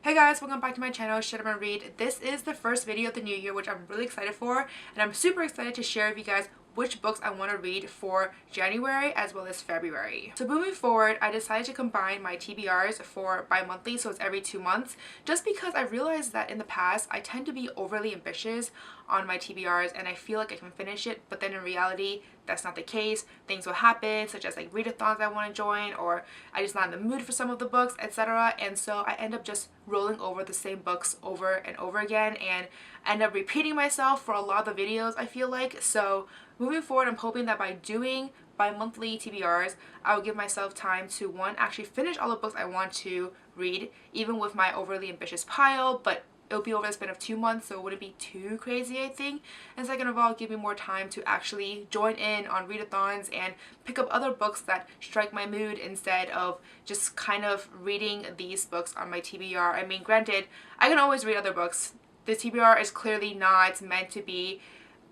Hey guys, welcome back to my channel, Shut Up and Read. This is the first video of the new year, which I'm really excited for, and I'm super excited to share with you guys which books I want to read for January as well as February. So moving forward, I decided to combine my TBRs for bi-monthly, so it's every 2 months, just because I realized that in the past I tend to be overly ambitious on my TBRs and I feel like I can finish it, but then in reality that's not the case. Things will happen, such as like readathons I want to join, or I just not in the mood for some of the books, etc. And so I end up just rolling over the same books over and over again and end up repeating myself for a lot of the videos, I feel like. So moving forward, I'm hoping that by doing bi-monthly TBRs, I will give myself time to, one, actually finish all the books I want to read, even with my overly ambitious pile, but it'll be over the span of 2 months, so it wouldn't be too crazy, I think. And second of all, give me more time to actually join in on readathons and pick up other books that strike my mood instead of just kind of reading these books on my TBR. I mean, granted, I can always read other books. The TBR is clearly not meant to be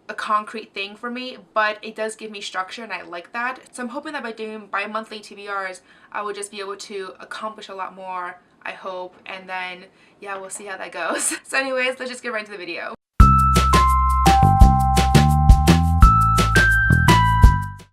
a concrete thing for me, but it does give me structure and I like that. So I'm hoping that by doing bi-monthly TBRs, I will just be able to accomplish a lot more, I hope, and then yeah, we'll see how that goes. So anyways, let's just get right into the video.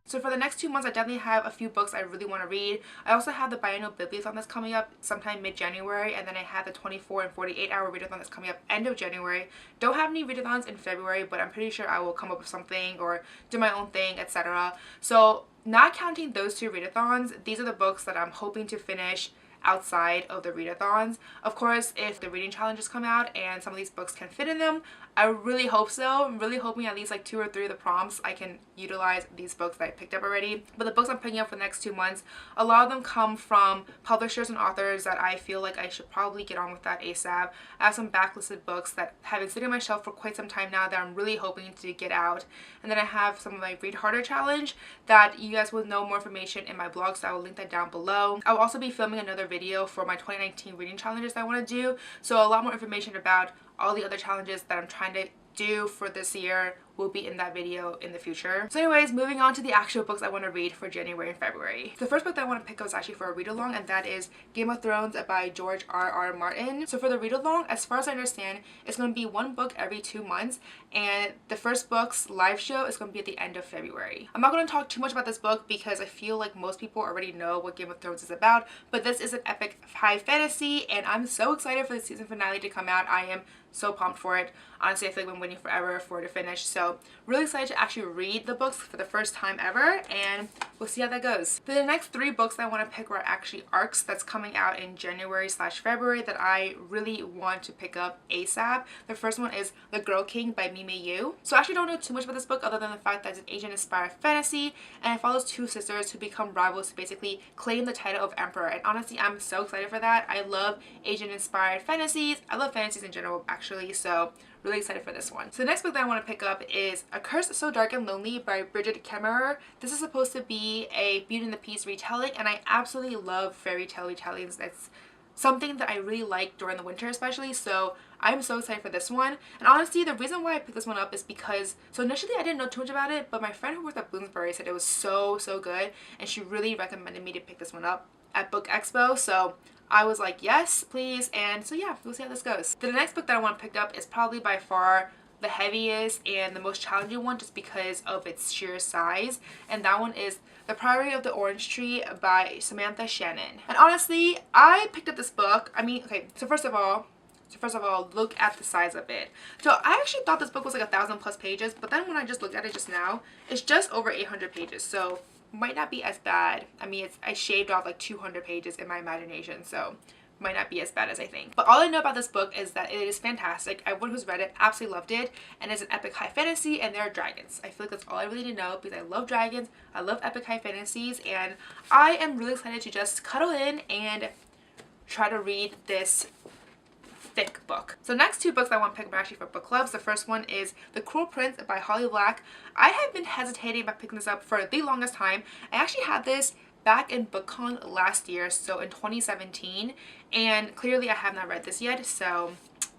So for the next 2 months, I definitely have a few books I really want to read. I also have the biannual bibliothon that's coming up sometime mid-January, and then I have the 24 and 48 hour readathon that's coming up end of January. Don't have any readathons in February, but I'm pretty sure I will come up with something or do my own thing, etc. So not counting those two readathons, these are the books that I'm hoping to finish outside of the readathons. Of course, if the reading challenges come out and some of these books can fit in them, I really hope so. I'm really hoping at least like 2 or 3 of the prompts I can utilize these books that I picked up already. But the books I'm picking up for the next 2 months, a lot of them come from publishers and authors that I feel like I should probably get on with that ASAP. I have some backlisted books that have been sitting on my shelf for quite some time now that I'm really hoping to get out. And then I have some of my Read Harder challenge that you guys will know more information in my blog, so I will link that down below. I'll also be filming another video for my 2019 reading challenges that I want to do, so a lot more information about all the other challenges that I'm trying to do for this year will be in that video in the future. So anyways, moving on to the actual books I want to read for January and February. The first book that I want to pick up is actually for a read-along, and that is Game of Thrones by George R.R. Martin. So for the read-along, as far as I understand, it's going to be one book every 2 months, and the first book's live show is going to be at the end of February. I'm not going to talk too much about this book because I feel like most people already know what Game of Thrones is about, but this is an epic high fantasy, and I'm so excited for the season finale to come out. I am so pumped for it. Honestly, I feel like I've been waiting forever for it to finish, so really excited to actually read the books for the first time ever, and we'll see how that goes. The next 3 books that I want to pick are actually arcs that's coming out in January/February that I really want to pick up ASAP. The first one is The Girl King by Mimi Yu. So I actually don't know too much about this book other than the fact that it's an Asian-inspired fantasy, and it follows 2 sisters who become rivals to basically claim the title of emperor, and honestly, I'm so excited for that. I love Asian-inspired fantasies. I love fantasies in general, actually, so really excited for this one. So the next book that I want to pick up is A Curse So Dark and Lonely by Bridget Kemmerer. This is supposed to be a Beauty and the Beast retelling, and I absolutely love fairy tale retellings. That's something that I really like during the winter especially, so I'm so excited for this one. And honestly, the reason why I picked this one up is because, so initially I didn't know too much about it, but my friend who worked at Bloomsbury said it was so good, and she really recommended me to pick this one up at Book Expo, so I was like, yes, please. And so yeah, we'll see how this goes. The next book that I want to pick up is probably by far the heaviest and the most challenging one just because of its sheer size, and that one is The Priory of the Orange Tree by Samantha Shannon. And honestly, I picked up this book. I mean, okay, so first of all, look at the size of it. So I actually thought this book was like 1,000+ pages, but then when I just looked at it just now, it's just over 800 pages. So might not be as bad. I mean, I shaved off like 200 pages in my imagination, so might not be as bad as I think. But all I know about this book is that it is fantastic. Everyone who's read it absolutely loved it, and it's an epic high fantasy, and there are dragons. I feel like that's all I really need to know because I love dragons, I love epic high fantasies, and I am really excited to just cuddle in and try to read this thick book. So next 2 books I want to pick up are actually for book clubs. The first one is The Cruel Prince by Holly Black. I have been hesitating about picking this up for the longest time. I actually had this back in BookCon last year, so in 2017, and clearly I have not read this yet, so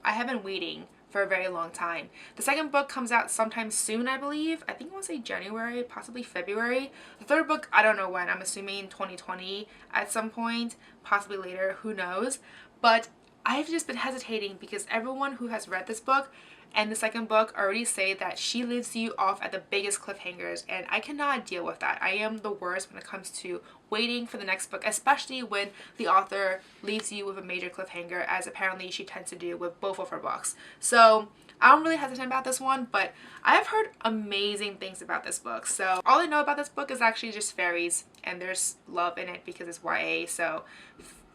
I have been waiting for a very long time. The second book comes out sometime soon, I believe. I think I want to say January, possibly February. The third book, I don't know when. I'm assuming 2020 at some point, possibly later, who knows. But I've just been hesitating because everyone who has read this book and the second book already say that she leaves you off at the biggest cliffhangers, and I cannot deal with that. I am the worst when it comes to waiting for the next book, especially when the author leaves you with a major cliffhanger, as apparently she tends to do with both of her books. So I'm really hesitant about this one, but I've heard amazing things about this book. So all I know about this book is actually just fairies, and there's love in it because it's YA. So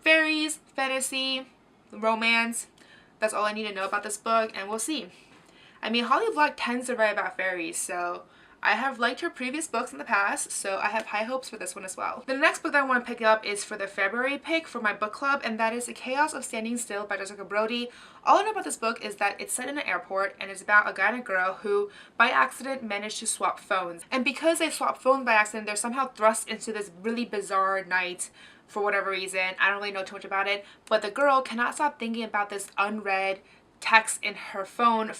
fairies, fantasy, romance, that's all I need to know about this book, and we'll see. I mean, Holly Block tends to write about fairies, so I have liked her previous books in the past, so I have high hopes for this one as well. The next book that I want to pick up is for the February pick for my book club, and that is The Chaos of Standing Still by Jessica Brody. All I know about this book is that it's set in an airport, and it's about a guy and a girl who, by accident, managed to swap phones. And because they swap phones by accident, they're somehow thrust into this really bizarre night for whatever reason. I don't really know too much about it, but the girl cannot stop thinking about this unread text in her phone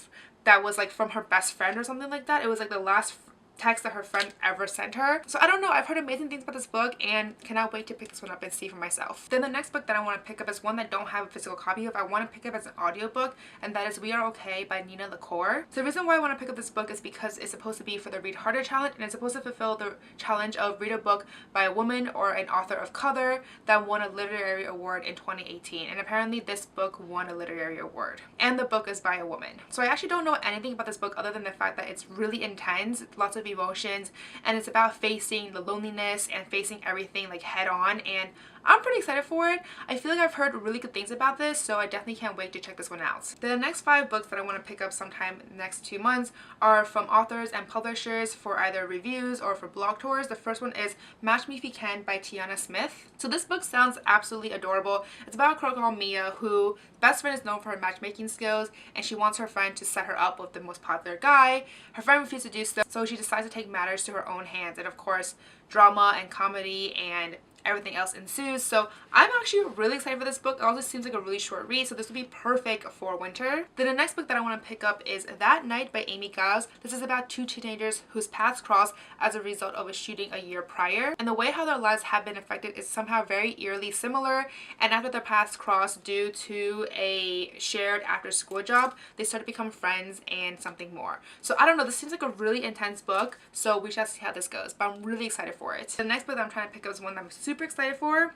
that was like from her best friend or something like that. It was like the last text that her friend ever sent her. So I don't know, I've heard amazing things about this book and cannot wait to pick this one up and see for myself. Then the next book that I want to pick up is one that I don't have a physical copy of. I want to pick up as an audiobook, and that is We Are Okay by Nina LaCour. So the reason why I want to pick up this book is because it's supposed to be for the Read Harder challenge, and it's supposed to fulfill the challenge of read a book by a woman or an author of color that won a literary award in 2018. And apparently this book won a literary award, and the book is by a woman. So I actually don't know anything about this book other than the fact that it's really intense, lots of emotions, and it's about facing the loneliness and facing everything like head on, and I'm pretty excited for it. I feel like I've heard really good things about this, so I definitely can't wait to check this one out. The next 5 books that I want to pick up sometime in the next 2 months are from authors and publishers for either reviews or for blog tours. The first one is Match Me If You Can by Tiana Smith. So this book sounds absolutely adorable. It's about a girl called Mia who best friend is known for her matchmaking skills, and she wants her friend to set her up with the most popular guy. Her friend refuses to do so she decides to take matters to her own hands, and of course drama and comedy and everything else ensues. So I'm actually really excited for this book. It also seems like a really short read, so this would be perfect for winter. Then the next book that I want to pick up is That Night by Amy Giles. This is about 2 teenagers whose paths cross as a result of a shooting a year prior, and the way how their lives have been affected is somehow very eerily similar. And after their paths cross due to a shared after school job, they start to become friends and something more. So I don't know, this seems like a really intense book, so we shall see how this goes, but I'm really excited for it. The next book that I'm trying to pick up is one that I'm super excited for,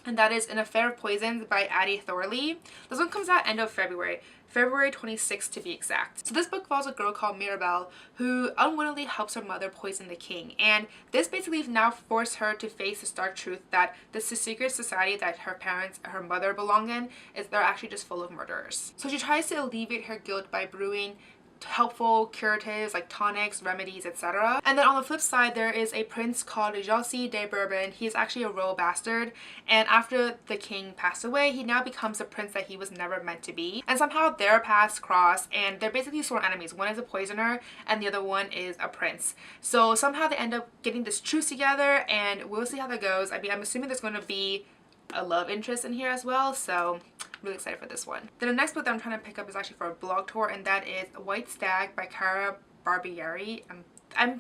and that is An Affair of Poisons by Addie Thorley. This one comes out end of February 26th to be exact. So this book follows a girl called Mirabelle who unwittingly helps her mother poison the king, and this basically now forced her to face the stark truth that this secret society that her mother belonged in is they're actually just full of murderers. So she tries to alleviate her guilt by brewing helpful curatives like tonics, remedies, etc. And then on the flip side, there is a prince called José de Bourbon. He is actually a royal bastard, and after the king passed away, he now becomes a prince that he was never meant to be. And somehow their paths cross, and they're basically sworn enemies. One is a poisoner and the other one is a prince. So somehow they end up getting this truce together, and we'll see how that goes. I mean, I'm assuming there's going to be a love interest in here as well, so really excited for this one. Then the next book that I'm trying to pick up is actually for a blog tour, and that is White Stag by Cara Barbieri. I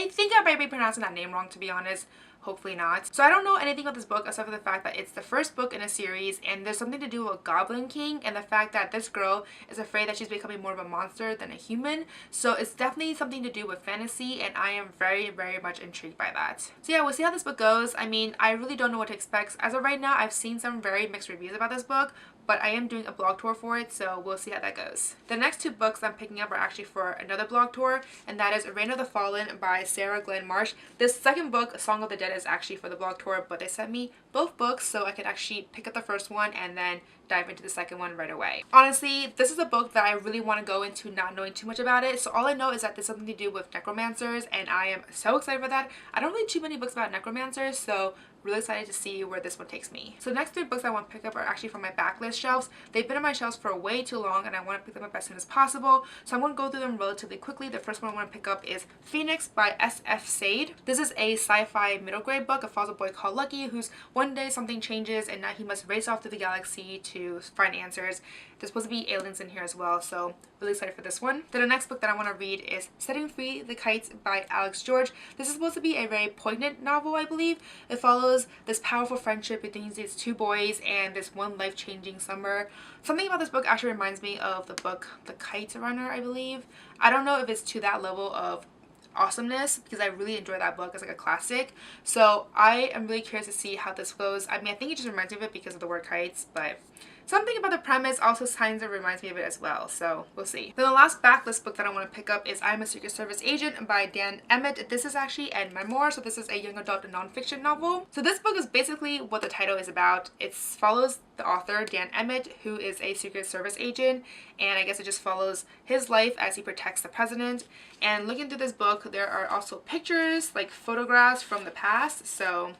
think I might be pronouncing that name wrong, to be honest. Hopefully not. So I don't know anything about this book except for the fact that it's the first book in a series, and there's something to do with Goblin King and the fact that this girl is afraid that she's becoming more of a monster than a human. So it's definitely something to do with fantasy, and I am very, very much intrigued by that. So yeah, we'll see how this book goes. I mean, I really don't know what to expect. As of right now, I've seen some very mixed reviews about this book, but I am doing a blog tour for it, so we'll see how that goes. The next 2 books I'm picking up are actually for another blog tour, and that is Reign of the Fallen by Sarah Glenn Marsh. This second book, Song of the Dead, is actually for the blog tour, but they sent me both books so I could actually pick up the first one and then dive into the second one right away. Honestly, this is a book that I really want to go into not knowing too much about it. So all I know is that there's something to do with necromancers, and I am so excited for that. I don't read too many books about necromancers, so really excited to see where this one takes me. So the next 3 books I want to pick up are actually from my backlist shelves. They've been on my shelves for way too long, and I want to pick them up as soon as possible. So I'm going to go through them relatively quickly. The first one I want to pick up is Phoenix by S.F. Sade. This is a sci-fi middle grade book. It follows a boy called Lucky who's one day something changes, and now he must race off to the galaxy to find answers. There's supposed to be aliens in here as well, so really excited for this one. Then the next book that I want to read is Setting Free the Kites by Alex George. This is supposed to be a very poignant novel, I believe. It follows follows this powerful friendship between these two boys and this one life-changing summer. Something about this book actually reminds me of the book The Kite Runner, I believe. I don't know if it's to that level of awesomeness because I really enjoy that book as like a classic. So I am really curious to see how this goes. I mean, I think it just reminds me of it because of the word kites, but something about the premise also kind of reminds me of it as well, so we'll see. Then the last backlist book that I want to pick up is I'm a Secret Service Agent by Dan Emmett. This is actually a memoir, so this is a young adult nonfiction novel. So this book is basically what the title is about. It follows the author, Dan Emmett, who is a Secret Service agent, and I guess it just follows his life as he protects the president. And looking through this book, there are also pictures, like photographs from the past, so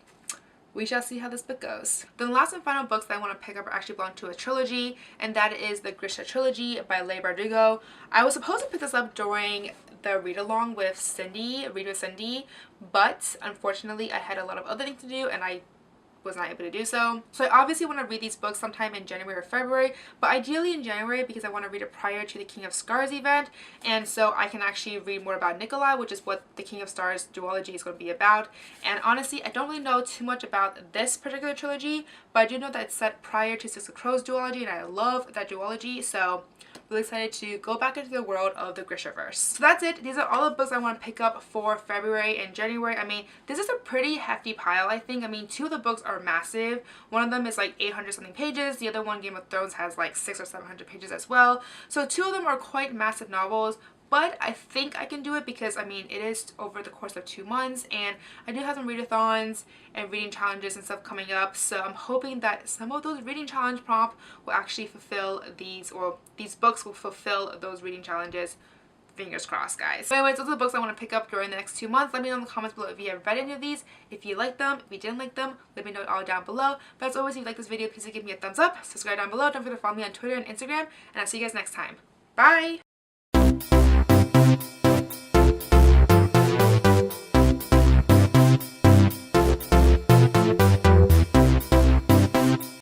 we shall see how this book goes. Then the last and final books that I want to pick up are actually belong to a trilogy, and that is the Krishna Trilogy by Leigh Bardugo. I was supposed to pick this up during the read-along with Cindy, Read with Cindy, but unfortunately I had a lot of other things to do and I was not able to do so. So I obviously want to read these books sometime in January or February, but ideally in January because I want to read it prior to the King of Scars event, and so I can actually read more about Nikolai, which is what the King of Stars duology is going to be about. And honestly, I don't really know too much about this particular trilogy, but I do know that it's set prior to Six of Crows duology, and I love that duology, so really excited to go back into the world of the Grishaverse. So that's it. These are all the books I want to pick up for February and January. I mean, this is a pretty hefty pile, I think. I mean, two of the books are massive. One of them is like 800 something pages. The other one, Game of Thrones, has like 600 or 700 pages as well. So two of them are quite massive novels. But I think I can do it because, I mean, it is over the course of 2 months, and I do have some readathons and reading challenges and stuff coming up, so I'm hoping that some of those reading challenge prompts will actually fulfill these, or these books will fulfill those reading challenges. Fingers crossed, guys. So anyways, those are the books I want to pick up during the next 2 months. Let me know in the comments below if you have read any of these, if you like them, if you didn't like them, let me know all down below. But as always, if you like this video, please give me a thumbs up, subscribe down below, don't forget to follow me on Twitter and Instagram, and I'll see you guys next time. Bye!